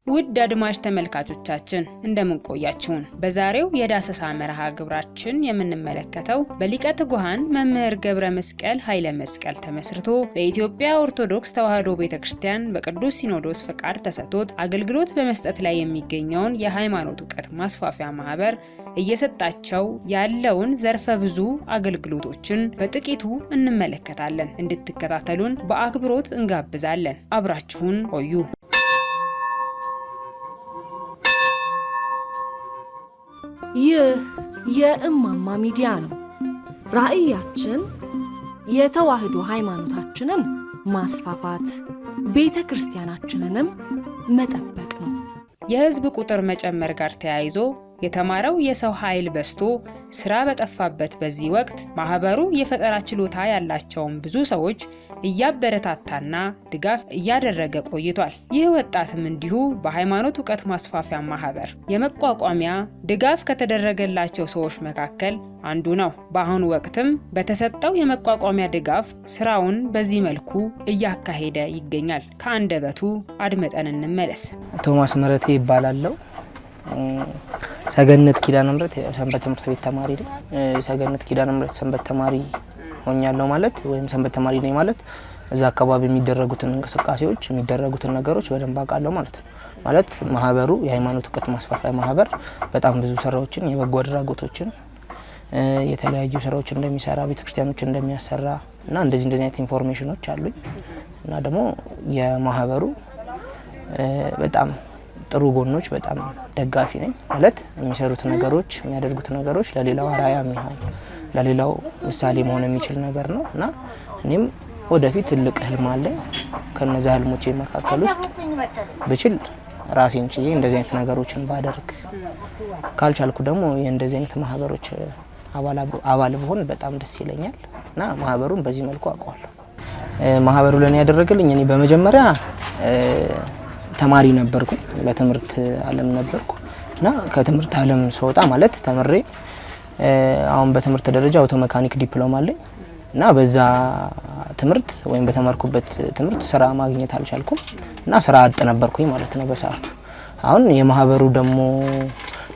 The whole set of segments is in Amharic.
ውድ አድማጭ ተመልካቾቻችን እንደምን ቆያችሁን? በዛሬው የዳሰሳ መርሃ ግብራችን የምንመለከተው በሊቀ ትጉሃን መምህር ገብረ መስቀል ኃይለ መስቀል ተመስርቶ በኢትዮጵያ ኦርቶዶክስ ተዋሕዶ ቤተክርስቲያን በቅዱስ ሲኖዶስ ፈቃድ ተሰጥቶት አገልግሎት በመስጠት ላይ የሚገኘውን የሃይማኖት ዕውቀት ማስፋፊያ ማህበር እየሰጣቸው ያለውን ዘርፈ ብዙ አገልግሎቶችን በጥቂቱ እንመለከታለን። እንድትከታተሉን በአክብሮት እንጋብዛለን። አብራችሁን ቆዩ። ይህ የእማማ ሚዲያ ነው። ራዕያችን የተዋሕዶ ሃይማኖታችንን ማስፋፋት፣ ቤተክርስቲያናችንንም መጠበቅ ነው። የህዝብ ቁጥር መጨመር ጋር ተያይዞ የተማረው የሰው ኃይል በዝቶ ስራ በጠፋበት በዚህ ወቅት ማህበሩ የፈጠራ ችሎታ ያላቸውን ብዙ ሰዎች እያበረታታና ድጋፍ እያደረገ ቆይቷል። ይህ ወጣትም እንዲሁ በሃይማኖት ዕውቀት ማስፋፊያ ማህበር የመቋቋሚያ ድጋፍ ከተደረገላቸው ሰዎች መካከል አንዱ ነው። በአሁኑ ወቅትም በተሰጠው የመቋቋሚያ ድጋፍ ስራውን በዚህ መልኩ እያካሄደ ይገኛል። ከአንደበቱ አድመጠን እንመለስ። ቶማስ መረቴ ይባላልው። ሰገነት ኪዳነ ምሕረት ሰንበት ትምህርት ቤት ተማሪ ነኝ። ሰገነት ኪዳነ ምሕረት ሰንበት ተማሪ ሆኛለሁ ማለት ወይም ሰንበት ተማሪ ነኝ ማለት እዛ አካባቢ የሚደረጉትን እንቅስቃሴዎች የሚደረጉትን ነገሮች በደንብ አውቃለሁ ማለት ነው። ማለት ማህበሩ የሃይማኖት ዕውቀት ማስፋፊያ ማህበር በጣም ብዙ ስራዎችን የበጎ አድራጎቶችን የተለያዩ ስራዎችን እንደሚሰራ ቤተክርስቲያኖች እንደሚያሰራ እና እንደዚህ አይነት ኢንፎርሜሽኖች አሉኝ እና ደግሞ የማህበሩ በጣም ጥሩ ጎኖች በጣም ደጋፊ ነኝ ማለት የሚሰሩት ነገሮች የሚያደርጉት ነገሮች ለሌላው አራያ የሚሆን ለሌላው ምሳሌ መሆን የሚችል ነገር ነው እና እኔም ወደፊት ትልቅ ህልም አለኝ። ከነዛ ህልሞቼ መካከል ውስጥ ብችል ራሴን ችዬ እንደዚህ አይነት ነገሮችን ባደርግ ካልቻልኩ ደግሞ የእንደዚህ አይነት ማህበሮች አባል ብሆን በጣም ደስ ይለኛል እና ማህበሩን በዚህ መልኩ አውቀዋለሁ። ማህበሩ ለኔ ያደረገልኝ እኔ በመጀመሪያ ተማሪ ነበርኩ፣ በትምህርት ዓለም ነበርኩ እና ከትምህርት ዓለም ስወጣ ማለት ተምሬ አሁን በትምህርት ደረጃ አውቶ መካኒክ ዲፕሎማ አለኝ እና በዛ ትምህርት ወይም በተማርኩበት ትምህርት ስራ ማግኘት አልቻልኩም እና ስራ አጥ ነበርኩኝ ማለት ነው በሰዓቱ። አሁን የማህበሩ ደግሞ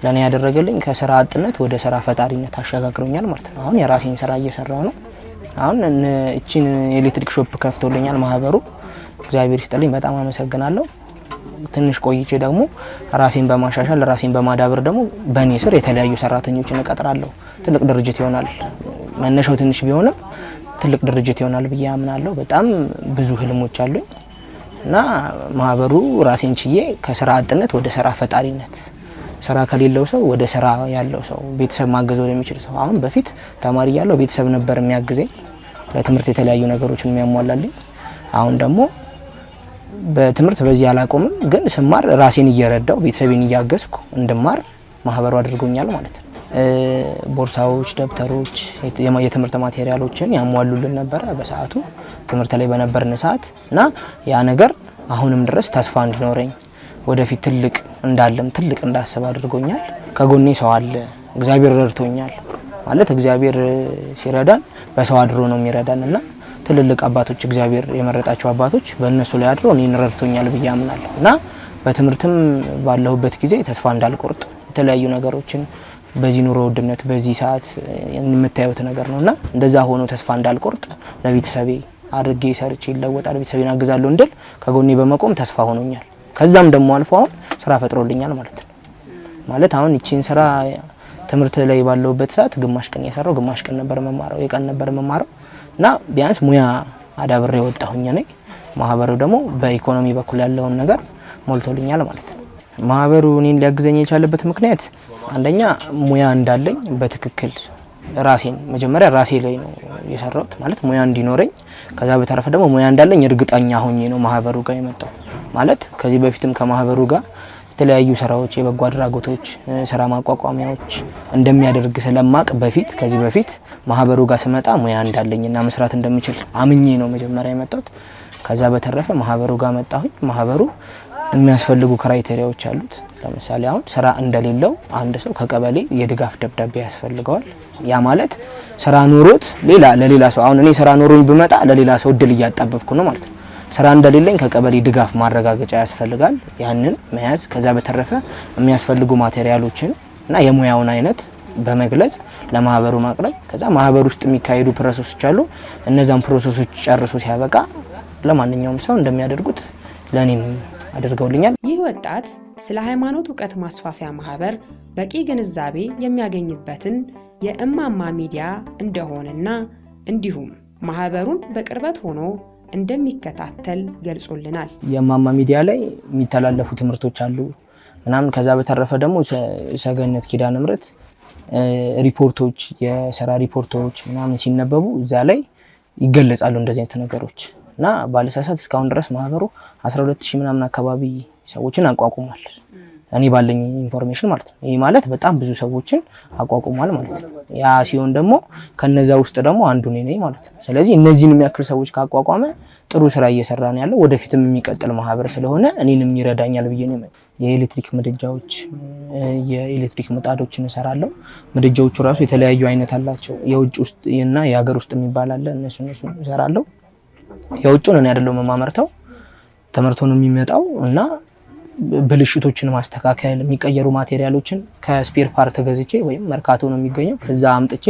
ለኔ ያደረገልኝ ከስራ አጥነት ወደ ስራ ፈጣሪነት አሸጋግሮኛል ማለት ነው። አሁን የራሴን ስራ እየሰራሁ ነው። አሁን እቺን ኤሌክትሪክ ሾፕ ከፍቶልኛል ማህበሩ። እግዚአብሔር ይስጥልኝ፣ በጣም አመሰግናለሁ። ትንሽ ቆይቼ ደግሞ ራሴን በማሻሻል ራሴን በማዳበር ደግሞ በኔ ስር የተለያዩ ሰራተኞችን እቀጥራለሁ። ትልቅ ድርጅት ይሆናል። መነሻው ትንሽ ቢሆንም ትልቅ ድርጅት ይሆናል ብዬ አምናለሁ። በጣም ብዙ ህልሞች አሉኝ እና ማህበሩ ራሴን ችዬ ከስራ አጥነት ወደ ስራ ፈጣሪነት፣ ስራ ከሌለው ሰው ወደ ስራ ያለው ሰው፣ ቤተሰብ ማገዝ ወደሚችል ሰው። አሁን በፊት ተማሪ ያለው ቤተሰብ ነበር የሚያግዘኝ ለትምህርት የተለያዩ ነገሮችን የሚያሟላልኝ። አሁን ደግሞ በትምህርት በዚህ አላቆምም፣ ግን ስማር ራሴን እየረዳው ቤተሰቤን እያገዝኩ እንድማር ማህበሩ አድርጎኛል ማለት ነው። ቦርሳዎች፣ ደብተሮች፣ የትምህርት ማቴሪያሎችን ያሟሉልን ነበር በሰዓቱ ትምህርት ላይ በነበርን ሰዓት እና ያ ነገር አሁንም ድረስ ተስፋ እንዲኖረኝ ወደፊት ትልቅ እንዳስብ አድርጎኛል። ከጎኔ ሰው አለ፣ እግዚአብሔር ረድቶኛል ማለት እግዚአብሔር ሲረዳን በሰው አድሮ ነው የሚረዳን እና ትልልቅ አባቶች እግዚአብሔር የመረጣቸው አባቶች በእነሱ ላይ አድሮ እኔን ረድቶኛል ብዬ አምናለሁ እና በትምህርትም ባለሁበት ጊዜ ተስፋ እንዳልቆርጥ የተለያዩ ነገሮችን በዚህ ኑሮ ውድነት በዚህ ሰዓት የምታዩት ነገር ነውና እንደዛ ሆኖ ተስፋ እንዳልቆርጥ ለቤተሰቤ አድርጌ ሰርቼ ይለወጣል ቤተሰቤን አግዛለሁ እንድል ከጎኔ በመቆም ተስፋ ሆኖኛል። ከዛም ደግሞ አልፎ አሁን ስራ ፈጥሮልኛል ማለት ነው። ማለት አሁን እቺን ስራ ትምህርት ላይ ባለሁበት ሰዓት ግማሽ ቀን እየሰራው ግማሽ ቀን ነበር መማረው የቀን ነበር መማረው እና ቢያንስ ሙያ አዳብሬ ወጣሁኝ ነኝ። ማህበሩ ደግሞ በኢኮኖሚ በኩል ያለውን ነገር ሞልቶልኛል ማለት ነው። ማህበሩ እኔን ሊያግዘኝ የቻለበት ምክንያት አንደኛ ሙያ እንዳለኝ በትክክል ራሴን መጀመሪያ ራሴ ላይ ነው የሰራሁት ማለት ሙያ እንዲኖረኝ፣ ከዛ በተረፈ ደግሞ ሙያ እንዳለኝ እርግጠኛ ሆኜ ነው ማህበሩ ጋር የመጣው ማለት ከዚህ በፊትም ከማህበሩ ጋር የተለያዩ ስራዎች የበጎ አድራጎቶች ስራ ማቋቋሚያዎች እንደሚያደርግ ስለማቅ ከዚህ በፊት ማህበሩ ጋር ስመጣ ሙያ እንዳለኝና መስራት እንደምችል አምኜ ነው መጀመሪያ የመጣሁት። ከዛ በተረፈ ማህበሩ ጋር መጣሁኝ። ማህበሩ የሚያስፈልጉ ክራይቴሪያዎች አሉት። ለምሳሌ አሁን ስራ እንደሌለው አንድ ሰው ከቀበሌ የድጋፍ ደብዳቤ ያስፈልገዋል። ያ ማለት ስራ ኖሮት ለሌላ ሰው አሁን እኔ ስራ ኖሮኝ ብመጣ ለሌላ ሰው እድል እያጣበብኩ ነው ማለት ነው። ስራ እንደሌለኝ ከቀበሌ ድጋፍ ማረጋገጫ ያስፈልጋል። ያንን መያዝ ከዛ በተረፈ የሚያስፈልጉ ማቴሪያሎችን እና የሙያውን አይነት በመግለጽ ለማህበሩ ማቅረብ ከዛ ማህበሩ ውስጥ የሚካሄዱ ፕሮሰሶች አሉ። እነዛን ፕሮሰሶች ጨርሶ ሲያበቃ ለማንኛውም ሰው እንደሚያደርጉት ለኔም አድርገውልኛል። ይህ ወጣት ስለ ሃይማኖት ዕውቀት ማስፋፊያ ማህበር በቂ ግንዛቤ የሚያገኝበትን የእማማ ሚዲያ እንደሆነና እንዲሁም ማህበሩን በቅርበት ሆኖ እንደሚከታተል ገልጾልናል። የእማማ ሚዲያ ላይ የሚተላለፉ ትምህርቶች አሉ ምናምን ከዛ በተረፈ ደግሞ ሰገነት ኪዳነ ምሕረት ሪፖርቶች የሥራ ሪፖርቶች ምናምን ሲነበቡ እዛ ላይ ይገለጻሉ እንደዚህ አይነት ነገሮች እና ባለሳሳት እስካሁን ድረስ ማህበሩ 12000 ምናምን አካባቢ ሰዎችን አቋቁሟል። እኔ ባለኝ ኢንፎርሜሽን ማለት ነው። ይሄ ማለት በጣም ብዙ ሰዎችን አቋቁሟል ማለት ነው። ያ ሲሆን ደግሞ ከነዛ ውስጥ ደግሞ አንዱ ነኝ ማለት ነው። ስለዚህ እነዚህን የሚያክል ሰዎች ካቋቋመ ጥሩ ስራ እየሰራ ነው ያለው። ወደፊትም የሚቀጥል ማህበር ስለሆነ እኔንም ይረዳኛል ብዬ ነው። የኤሌክትሪክ ምድጃዎች የኤሌክትሪክ ምጣዶችን እሰራለሁ። ምድጃዎቹ ራሱ የተለያዩ አይነት አላቸው። የውጭ ውስጥ እና የሀገር ውስጥ የሚባል አለ። እነሱ እሰራለሁ። የውጭውን እኔ አይደለም የማመርተው ተመርቶ ነው የሚመጣው እና ብልሽቶችን ማስተካከል የሚቀየሩ ማቴሪያሎችን ከስፔር ፓርት ገዝቼ ወይም መርካቶ ነው የሚገኘው ከዛ አምጥቼ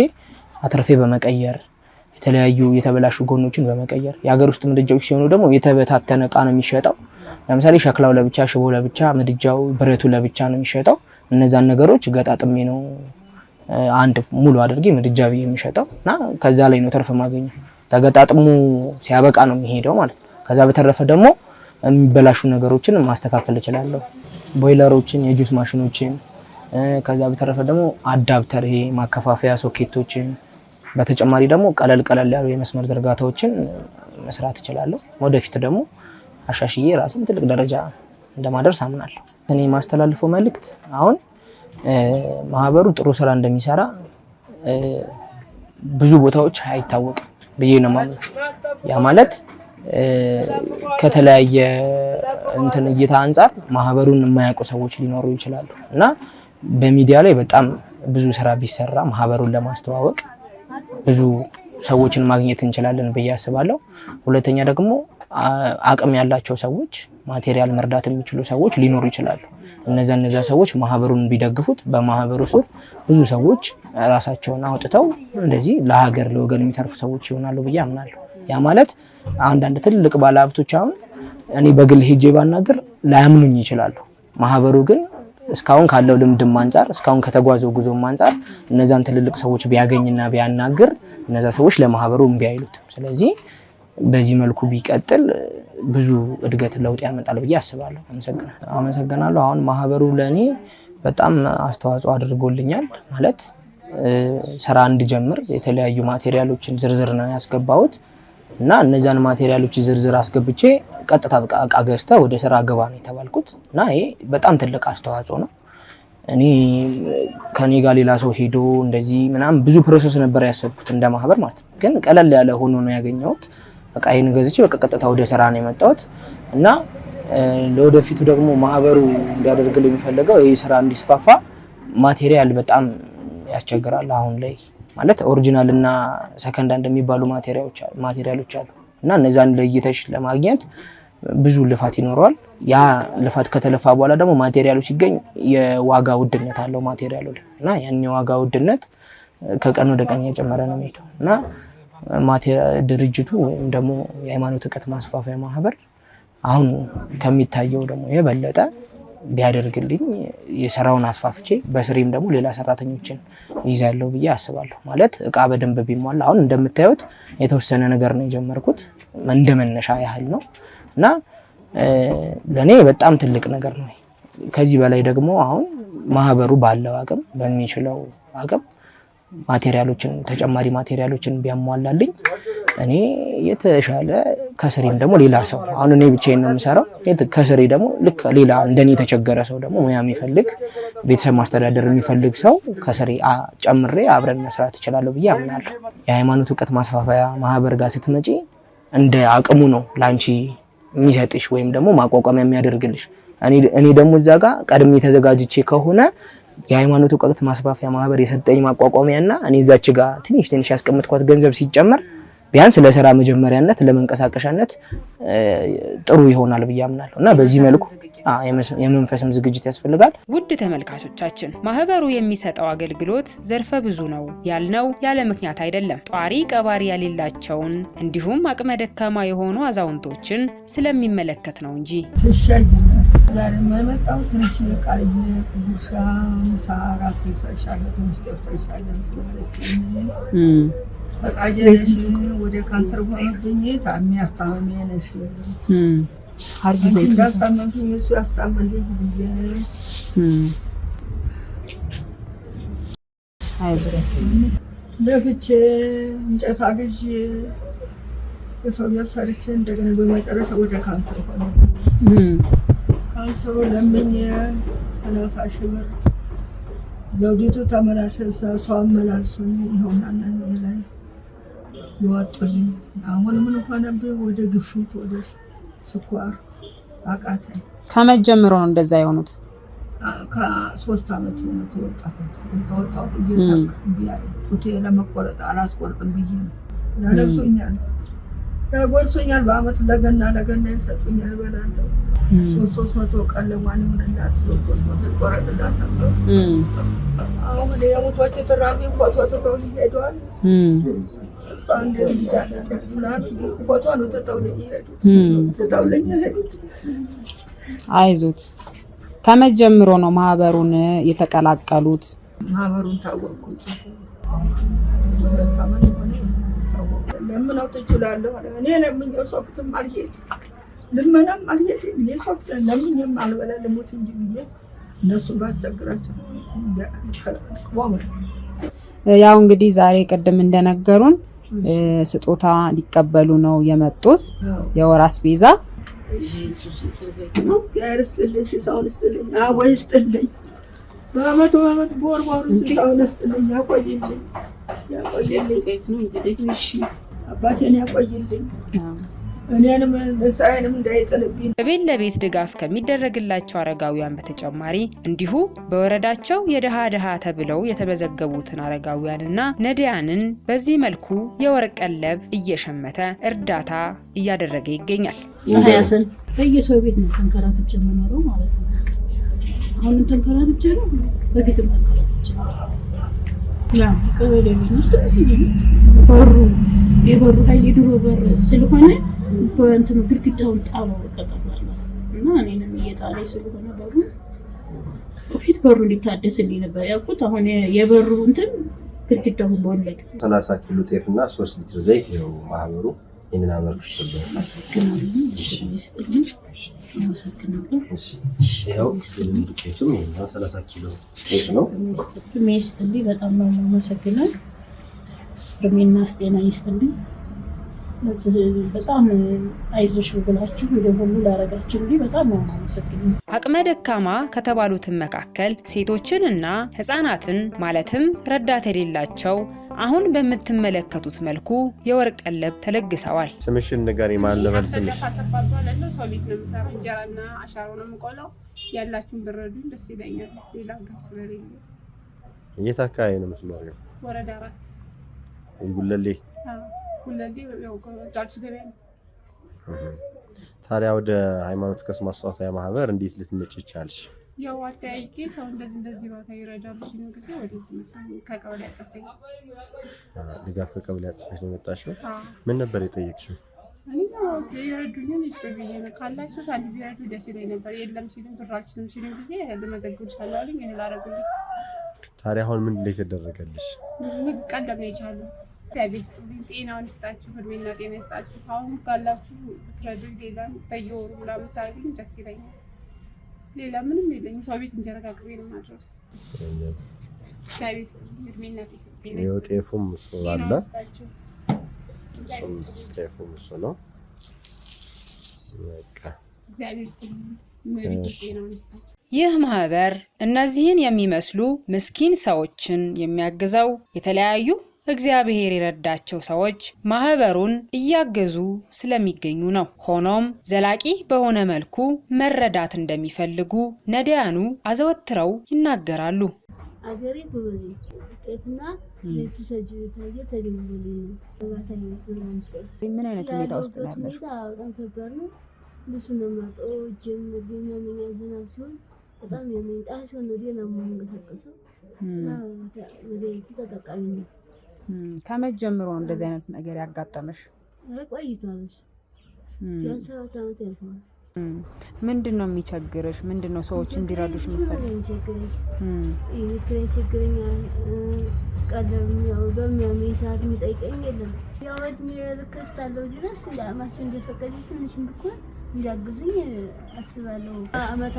አትርፌ በመቀየር የተለያዩ የተበላሹ ጎኖችን በመቀየር የሀገር ውስጥ ምድጃዎች ሲሆኑ ደግሞ የተበታተነ እቃ ነው የሚሸጠው። ለምሳሌ ሸክላው ለብቻ፣ ሽቦ ለብቻ፣ ምድጃው ብረቱ ለብቻ ነው የሚሸጠው። እነዛን ነገሮች ገጣጥሜ ነው አንድ ሙሉ አድርጌ ምድጃ ብዬ የሚሸጠው እና ከዛ ላይ ነው ትርፍ ማገኘው። ተገጣጥሙ ሲያበቃ ነው የሚሄደው ማለት ነው። ከዛ በተረፈ ደግሞ የሚበላሹ ነገሮችን ማስተካከል እችላለሁ። ቦይለሮችን፣ የጁስ ማሽኖችን ከዛ በተረፈ ደግሞ አዳፕተር ይሄ ማከፋፈያ ሶኬቶችን በተጨማሪ ደግሞ ቀለል ያሉ የመስመር ዝርጋታዎችን መስራት እችላለሁ። ወደፊት ደግሞ አሻሽዬ ራሴን ትልቅ ደረጃ እንደማደርስ አምናለሁ። እኔ ማስተላልፈው መልእክት አሁን ማህበሩ ጥሩ ስራ እንደሚሰራ ብዙ ቦታዎች አይታወቅም ብዬ ነው ማለት። ያ ማለት ከተለያየ እንትን እይታ አንፃር ማህበሩን የማያውቁ ሰዎች ሊኖሩ ይችላሉ እና በሚዲያ ላይ በጣም ብዙ ስራ ቢሰራ ማህበሩን ለማስተዋወቅ ብዙ ሰዎችን ማግኘት እንችላለን ብዬ አስባለሁ። ሁለተኛ ደግሞ አቅም ያላቸው ሰዎች ማቴሪያል መርዳት የሚችሉ ሰዎች ሊኖሩ ይችላሉ። እነዛ ሰዎች ማህበሩን ቢደግፉት በማህበሩ ስር ብዙ ሰዎች ራሳቸውን አውጥተው እንደዚህ ለሀገር ለወገን የሚተርፉ ሰዎች ይሆናሉ ብዬ አምናለሁ። ያ ማለት አንዳንድ ትልቅ ባለሀብቶች አሁን እኔ በግል ሄጄ ባናገር ላያምኑኝ ይችላሉ። ማህበሩ ግን እስካሁን ካለው ልምድም አንፃር እስካሁን ከተጓዘው ጉዞም አንፃር እነዛን ትልልቅ ሰዎች ቢያገኝና ቢያናግር እነዛ ሰዎች ለማህበሩ እምቢ አይሉትም። ስለዚህ በዚህ መልኩ ቢቀጥል ብዙ እድገት ለውጥ ያመጣል ብዬ አስባለሁ። አመሰግናለሁ። አሁን ማህበሩ ለኔ በጣም አስተዋጽኦ አድርጎልኛል ማለት ስራ እንድጀምር የተለያዩ ማቴሪያሎችን ዝርዝር ነው ያስገባሁት እና እነዛን ማቴሪያሎች ዝርዝር አስገብቼ ቀጥታ እቃ ገዝተህ ወደ ስራ ገባ ነው የተባልኩት እና ይሄ በጣም ትልቅ አስተዋጽኦ ነው። እኔ ከኔ ጋር ሌላ ሰው ሄዶ እንደዚህ ምናምን ብዙ ፕሮሰስ ነበር ያሰብኩት እንደ ማህበር ማለት ነው። ግን ቀለል ያለ ሆኖ ነው ያገኘሁት። በቃ ይሄን ገዝቼ በቃ ቀጥታ ወደ ስራ ነው የመጣሁት እና ለወደፊቱ ደግሞ ማህበሩ እንዲያደርግልኝ የሚፈልገው ይሄ ስራ እንዲስፋፋ ማቴሪያል በጣም ያስቸግራል። አሁን ላይ ማለት ኦሪጂናል እና ሰከንድ ሃንድ የሚባሉ ማቴሪያሎች አሉ እና እነዛን ለይተሽ ለማግኘት ብዙ ልፋት ይኖረዋል። ያ ልፋት ከተለፋ በኋላ ደግሞ ማቴሪያሉ ሲገኝ የዋጋ ውድነት አለው ማቴሪያሉ ላይ እና ያን የዋጋ ውድነት ከቀን ወደ ቀን እየጨመረ ነው የሚሄደው እና ድርጅቱ ወይም ደግሞ የሃይማኖት ዕውቀት ማስፋፊያ ማህበር አሁን ከሚታየው ደግሞ የበለጠ ቢያደርግልኝ የሰራውን አስፋፍቼ በስሪም ደግሞ ሌላ ሰራተኞችን ይዛለው ብዬ አስባለሁ። ማለት እቃ በደንብ ቢሟላ አሁን እንደምታዩት የተወሰነ ነገር ነው የጀመርኩት እንደመነሻ ያህል ነው እና ለኔ በጣም ትልቅ ነገር ነው። ከዚህ በላይ ደግሞ አሁን ማህበሩ ባለው አቅም በሚችለው አቅም ማቴሪያሎችን ተጨማሪ ማቴሪያሎችን ቢያሟላልኝ እኔ የተሻለ ከስሬም ደግሞ ሌላ ሰው አሁን እኔ ብቻዬን ነው የምሰራው። ከስሬ ደግሞ ልክ ሌላ እንደኔ የተቸገረ ሰው ደግሞ ሙያ የሚፈልግ ቤተሰብ ማስተዳደር የሚፈልግ ሰው ከስሬ ጨምሬ አብረን መስራት እችላለሁ ብዬ አምናለሁ። የሃይማኖት ዕውቀት ማስፋፊያ ማህበር ጋር ስትመጪ እንደ አቅሙ ነው ላንቺ የሚሰጥሽ ወይም ደግሞ ማቋቋሚያ የሚያደርግልሽ። እኔ ደግሞ እዛ ጋር ቀድሜ ተዘጋጅቼ ከሆነ የሃይማኖት ዕውቀት ማስፋፊያ ማህበር የሰጠኝ ማቋቋሚያና እኔ እዛች ጋር ትንሽ ያስቀምጥኳት ገንዘብ ሲጨመር ቢያንስ ለስራ መጀመሪያነት ለመንቀሳቀሻነት ጥሩ ይሆናል ብዬ አምናለሁ እና በዚህ መልኩ የመንፈስም ዝግጅት ያስፈልጋል። ውድ ተመልካቾቻችን ማህበሩ የሚሰጠው አገልግሎት ዘርፈ ብዙ ነው ያልነው ያለ ምክንያት አይደለም። ጧሪ ቀባሪ ያሌላቸውን እንዲሁም አቅመ ደካማ የሆኑ አዛውንቶችን ስለሚመለከት ነው እንጂ። ዛሬ የመጣው ትንሽ ቃል ጉርሻ ምሳ እራት ይሰሻለ ትንሽ ጠፍተሻለ ስለሆነችኝ ፈቃጄነሽ ወደ ካንሰር ሆነብኝ ታሚ አስታመሜ ነሽ አርጊዜ እንዳስታመምኩኝ እሱ ያስታመመኝ ብዬ ለፍቼ እንጨት አግዤ የሰው ቤት ሰርቼ እንደገና በመጨረሻ ወደ ካንሰር ሆነ። ካንሰሩ ለምኜ 30 ሺህ ብር ዘውዲቱ ተመላልሰ ሰው አመላልሶኝ ይኸውና ላይ ይወጡልኝ። አሁን ምን ሆነብኝ? ወደ ግፊት ወደ ስኳር አቃተኝ። ከመጀመሩ ነው እንደዛ የሆኑት? ከ3 አመት ነው የተወጣው እየተቀበለ ጡቴ ለመቆረጥ አላስቆርጥም ብዬ ነው ያለብሶኛል ያጎርሶኛል። በአመት ለገና ይሰጡኛል በላለሁ 300 ቀን ለማን ይሆንላት 300 ይቆረጥላት ተብሎ አሁን የሞቶች ተራቢ ፎቶ ሊሄዷል አንድ ልጅ አለ ስላሉ ፎቶ ነው ተጠውልኝ ሄዱት። አይዞት። ከመጀመሩ ነው ማህበሩን የተቀላቀሉት? ማህበሩን ታወቁት ለምነው ትችላለህ እኔ ለምኜው ሶፍትም አልሄድ ልመናም አልሄድ የሶፍት ለምኜም አልበላ ልሞት እንጂ ብዬ እነሱ ባስቸግራቸው ቆመ። ያው እንግዲህ ዛሬ ቅድም እንደነገሩን ስጦታ ሊቀበሉ ነው የመጡት። የወር አስቤዛ ያርስትልኝ ሲሳውን ስትልኝ አወይ ስትልኝ በአመቱ ቦርቦሩ ሲሳውን ስትልኝ ያቆይልኝ እሺ አባቴን ያቆይልኝ እኔንም ለሳይንም እንዳይጥልብኝ። በቤት ለቤት ድጋፍ ከሚደረግላቸው አረጋውያን በተጨማሪ እንዲሁ በወረዳቸው የደሃ ተብለው የተመዘገቡትን አረጋውያንና ነዳያንን በዚህ መልኩ የወርቅ ቀለብ እየሸመተ እርዳታ እያደረገ ይገኛል። ፀሐያሰን በየሰው ቤት ነው ተንከራትቼ የምኖረው ማለት ነው። አሁን ተንከራትቼ ነው፣ በፊትም ተንከራትቼ ነው። ያ ቀበሌ በሩ የበሩ ላይ የድሮ በር ስለሆነ በእንትኑ ግድግዳውን ጣለው ተቀበለ እና እኔንም እየጣለኝ ስለሆነ በሩ በፊት በሩ ሊታደስልኝ ነበር ያልኩት። አሁን የበሩ እንትን ግድግዳውን ወለቀ። 30 ኪሎ ጤፍና 3 ሊትር ዘይት ነው ማህበሩ ይሄንን አበርክቷል። አመሰግናለሁ። እሺ ይስጥልኝ። አመሰግናለሁ። እሺ ያው ይስጥልኝ። ዱቄቱም ይሄኛው 30 ኪሎ ጤፍ ነው። ይስጥልኝ። በጣም ነው የማመሰግነው። እድሜና ጤና ይስጥልኝ። በጣም አይዞሽ ብላችሁ ሁሉ ላረጋችሁልኝ በጣም ነው የማመሰግነው። አቅመ ደካማ ከተባሉትን መካከል ሴቶችንና ህፃናትን ማለትም ረዳት የሌላቸው አሁን በምትመለከቱት መልኩ የወርቅ ቀለብ ተለግሰዋል። ስምሽን ንገሪ። ማን ልበል ስምሽ? ሰው ቤት ነው የምሰራው። እንጀራና አሻሮ ነው የምቆላው። ያላችሁን ብረዱኝ ደስ ይለኛል። ሌላ ጋር ስለሌለ። የት አካባቢ ነው የምትኖሪው? ወረዳ 4 ጉለሌ። ጉለሌ ያው ጃልሱ ገበያ ነው። ታዲያ ወደ ሃይማኖት ቀስ ማስፋፊያ ማህበር እንዴት ልትመጪ ቻልሽ? ያው አጠያይቄ ሰው እንደዚህ ቦታ ይረዳሉ ሲሉ ጊዜ ወደዚህ መጣሁ። ከቀበሌ አጽፈኝ ድጋፍ ከቀበሌ አጽፈሽ ነው የመጣሽው? ምን ነበር የጠየቅሽው? እኔ ነው ይረዱኛል ይስጥልኝ ካላችሁ ሳንዲ ቢረዱ ደስ ይለኝ ነበር። የለም ሲሉኝ ብራችንም ሲሉ ጊዜ ለመዘግብሻለሁ አሉኝ። እኔ ላረጉልኝ። ታዲያ አሁን ምን ተደረገልሽ? ቀደም ነው የቻለው። ታዲያ ጤናውን ይስጣችሁ፣ እድሜና ጤና ይስጣችሁ። አሁን ካላችሁ ትረዱኝ። ሌላ በየወሩ ምናምን ታደርጉልኝ ደስ ይለኛል። ሌላ ምንም የለኝም። ሰው ቤት እንጀራ ጋግሬ ነው ማድረግ። ሳይቤስ እድሜና ጤና ይስጣችሁ። ጤፉም እሱ አለ። ጤፉም እሱ ነው። በቃ እግዚአብሔር ይስጥልኝ። ይህ ማህበር እነዚህን የሚመስሉ ምስኪን ሰዎችን የሚያግዘው የተለያዩ እግዚአብሔር የረዳቸው ሰዎች ማህበሩን እያገዙ ስለሚገኙ ነው። ሆኖም ዘላቂ በሆነ መልኩ መረዳት እንደሚፈልጉ ነዳያኑ አዘወትረው ይናገራሉ። አገሬ ጎበዜ ጤፍና ዘይቱ ሰጂው ታየ ተደውሎልኝ ነው ባታኝ በማምስከር ምን አይነት ሁኔታ ውስጥ ነው ያለሽ? በጣም ከባድ ነው። ልሱ ነው ማጠው ጀምር የሚያመኝ ዝናብ ሲሆን በጣም የሚያመኝ ጣስ ሲሆን ነው ዲና መንገሳቀሰው እና በዘይቱ ተጠቃሚ ነው። ከመቼ ጀምሮ እንደዚህ አይነት ነገር ያጋጠመሽ? ቆይቷል። ያን 7 ዓመት ያልፋል። ምንድነው የሚቸግርሽ? ምንድነው ሰዎች እንዲረዱሽ የምትፈልጊው? ችግረኛል ቀለም ያው በሚያመኝ ሰዓት የሚጠይቀኝ የለም። ያው እድሜ ልክ እስካለሁ ድረስ ለአማቸው እንደፈቀደ ትንሽም ብኮን እንዲያግዙኝ አስባለሁ።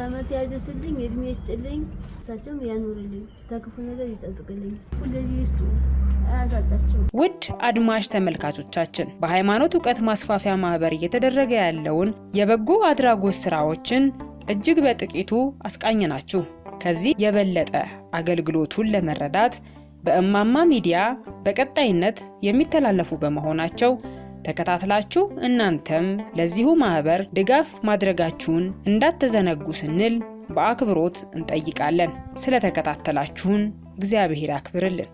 አመት ያደርስልኝ፣ እድሜ ይስጥልኝ፣ እሳቸውም ያኑርልኝ፣ ከክፉ ነገር ይጠብቅልኝ። ሁለዚህ ይስጡ አያሳጣቸው። ውድ አድማጭ ተመልካቾቻችን በሃይማኖት ዕውቀት ማስፋፊያ ማህበር እየተደረገ ያለውን የበጎ አድራጎት ስራዎችን እጅግ በጥቂቱ አስቃኘናችሁ። ከዚህ የበለጠ አገልግሎቱን ለመረዳት በእማማ ሚዲያ በቀጣይነት የሚተላለፉ በመሆናቸው ተከታትላችሁ እናንተም ለዚሁ ማህበር ድጋፍ ማድረጋችሁን እንዳትዘነጉ ስንል በአክብሮት እንጠይቃለን። ስለተከታተላችሁን እግዚአብሔር ያክብርልን።